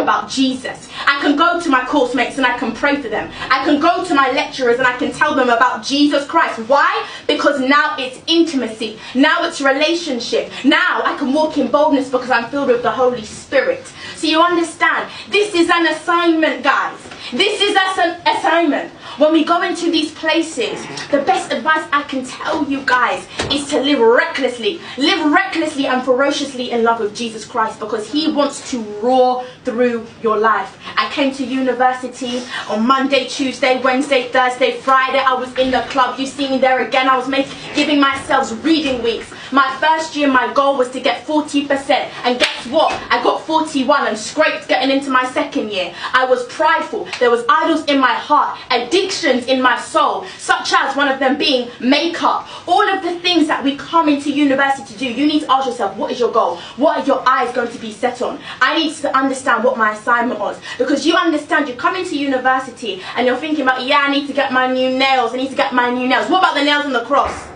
about Jesus. I can go to my course mates and I can pray for them. I can go to my lecturers and I can tell them about Jesus Christ. Why? Because now it's intimacy. Now it's relationship. Now I can walk in boldness because I'm filled with the Holy Spirit. So you understand, this is an assignment, guys. This is an assignment. When we go into these places, the best advice I can tell you guys is to live recklessly. Live recklessly and ferociously in love with Jesus Christ, because he wants to roar through your life. I came to university on Monday, Tuesday, Wednesday, Thursday, Friday. I was in the club. You see me there again. I was giving myself reading weeks. My first year, my goal was to get 40%. And guess what? I got 41 and scraped getting into my second year. I was prideful. There was idols in my heart, addictions in my soul, such as one of them being makeup. All of the things that we come into university to do, you need to ask yourself, what is your goal? What are your eyes going to be set on? I need to understand what my assignment was. Because you understand, you come into university and you're thinking about, yeah, I need to get my new nails. I need to get my new nails. What about the nails on the cross?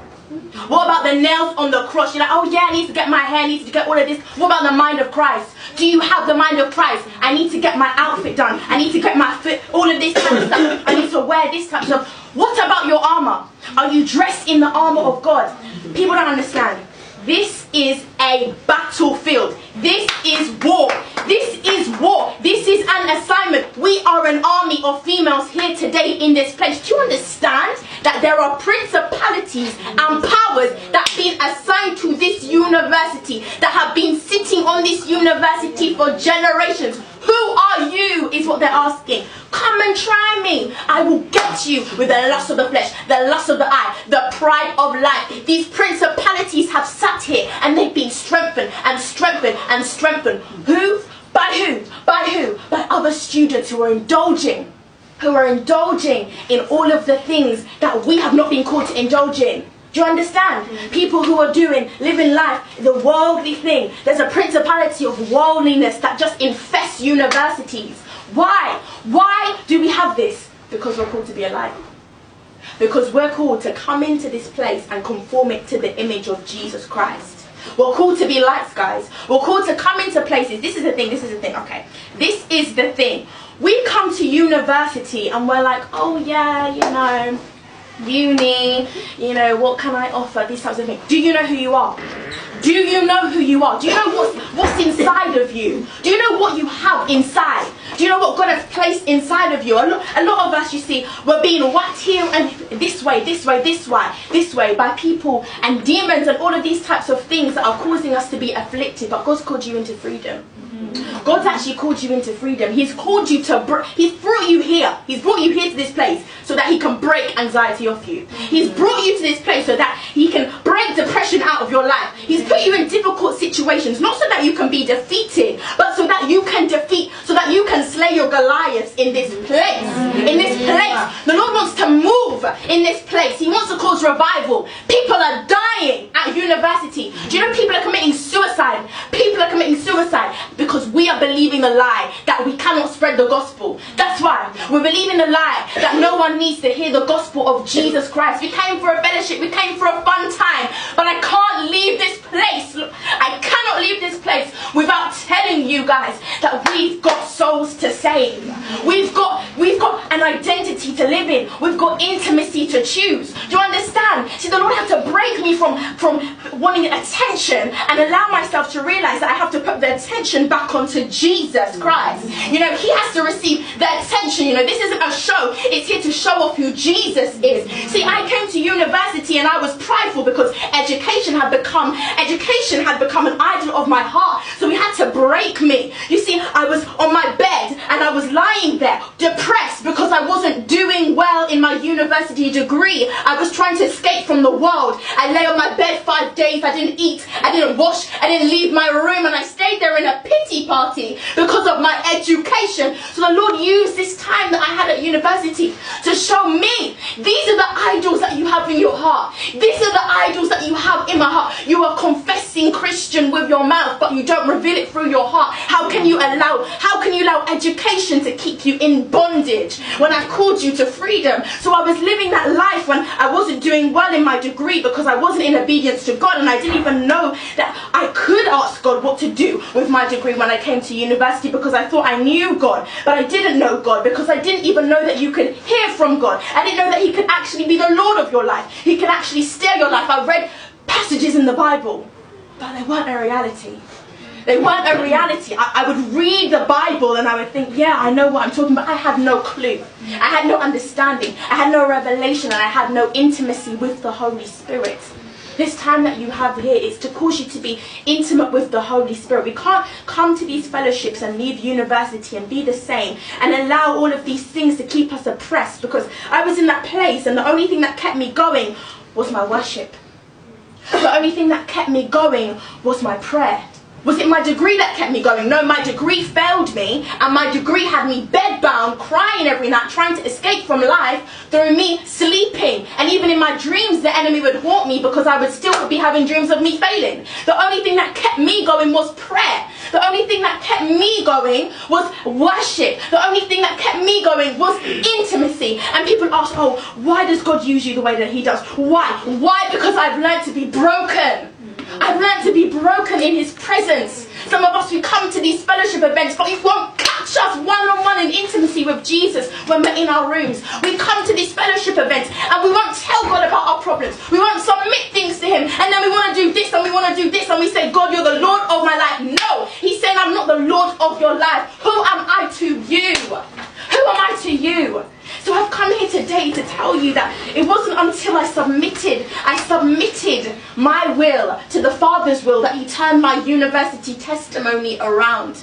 What about the nails on the cross? You're like, oh yeah, I need to get my hair, I need to get all of this. What about the mind of Christ? Do you have the mind of Christ? I need to get my outfit done. I need to get my fit, all of this type of stuff. I need to wear this type of stuff. What about your armor? Are you dressed in the armor of God? People don't understand. This is a battlefield. This is war. This is war. This is an assignment. We are an army of females here today in this place. Do you understand that there are principalities and powers that have been assigned to this university, that have been sitting on this university for generations? Who are you is what they're asking. Come and try me. I will get you with the lust of the flesh, the lust of the eye, the pride of life. These principalities have sat here and they've been strengthened and strengthened and strengthened. Who? By who? By who? By other students who are indulging. Who are indulging in all of the things that we have not been called to indulge in. Do you understand? People who are living life, the worldly thing. There's a principality of worldliness that just infests universities. Why? Why do we have this? Because we're called to be alive. Because we're called to come into this place and conform it to the image of Jesus Christ. We're called to be lights, guys. We're called to come into places. This is the thing, this is the thing. Okay, this is the thing. We come to university and we're like, oh yeah, you know, uni, you know, what can I offer? These types of things. Do you know who you are? Do you know who you are? Do you know what's inside of you? Do you know what you have inside? Do you know what God has placed inside of you? A lot of us, you see, we're being whacked here and this way, this way, this way, this way by people and demons and all of these types of things that are causing us to be afflicted. But God's called you into freedom. God's actually called you into freedom. He's called you to, he's brought you here. He's brought you here to this place so that he can break anxiety off you. He's brought you to this place so that he can break depression out of your life. He's put you in difficult situations, not so that you can be defeated, but so that you can so that you can slay your Goliaths in this place. In this place. The Lord wants to move in this place. He wants to cause revival. People are dying at university. Do you know people are committing suicide? People are committing suicide because we are believing the lie that we cannot spread the gospel. That's why we're believing the lie that no one needs to hear the gospel of Jesus Christ. We came for a fellowship, we came for a fun time, but I can't leave this place. Look, I cannot leave this place without telling you guys that we've got souls to save. We've got an identity to live in. We've got intimacy to choose. Do you understand? See, the Lord had to break me from wanting attention and allow myself to realize that I have to put the attention back onto Jesus Christ. You know, he has to receive the attention. You know, this isn't a show. It's here to show off who Jesus is. See, I came to university and I was prideful because education had become an idol of my heart. So he had to break me. You see, I was on my bed and I was lying there depressed because I wasn't doing well in my university degree. I was trying to escape from the world. I lay on my bed 5 days. I didn't eat. I didn't wash. I didn't leave my room, and I stayed there in a pity party because of my education. So the Lord used this time that I had at university to show me, these are the idols that you have in your heart. These are the idols that you have in my heart. You are confessing Christian with your mouth, but you don't reveal it through your heart. How can you you allow education to keep you in bondage when I've called you to freedom? So I was living that life when I wasn't doing well in my degree because I wasn't in obedience to God, and I didn't even know that I could ask God what to do with my degree when I came to university, because I thought I knew God, but I didn't know God, because I didn't even know that you could hear from God. I didn't know that He could actually be the Lord of your life. He can actually steer your life. I read passages in the Bible, but they weren't a reality. They weren't a reality. I would read the Bible and I would think, yeah, I know what I'm talking about. I had no clue. I had no understanding. I had no revelation, and I had no intimacy with the Holy Spirit. This time that you have here is to cause you to be intimate with the Holy Spirit. We can't come to these fellowships and leave university and be the same and allow all of these things to keep us oppressed, because I was in that place and the only thing that kept me going was my worship. The only thing that kept me going was my prayer. Was it my degree that kept me going? No, my degree failed me, and my degree had me bedbound, crying every night, trying to escape from life through me sleeping. And even in my dreams, the enemy would haunt me because I would still be having dreams of me failing. The only thing that kept me going was prayer. The only thing that kept me going was worship. The only thing that kept me going was intimacy. And people ask, oh, why does God use you the way that He does? Why? Why? Because I've learned to be broken. I've learned to be broken in His presence. Some of us, we come to these fellowship events, but it won't catch us one-on-one in intimacy with Jesus when we're in our rooms. We come to these fellowship events and we won't tell God about our problems. We won't submit things to Him, and then we want to do this and we want to do this, and we say, God, you're the Lord of my life. No, He's saying, I'm not the Lord of your life. Who am I to you? Who am I to you? So I've come here today to tell you that it wasn't until I submitted my will to the Father's will that He turned my university testimony around.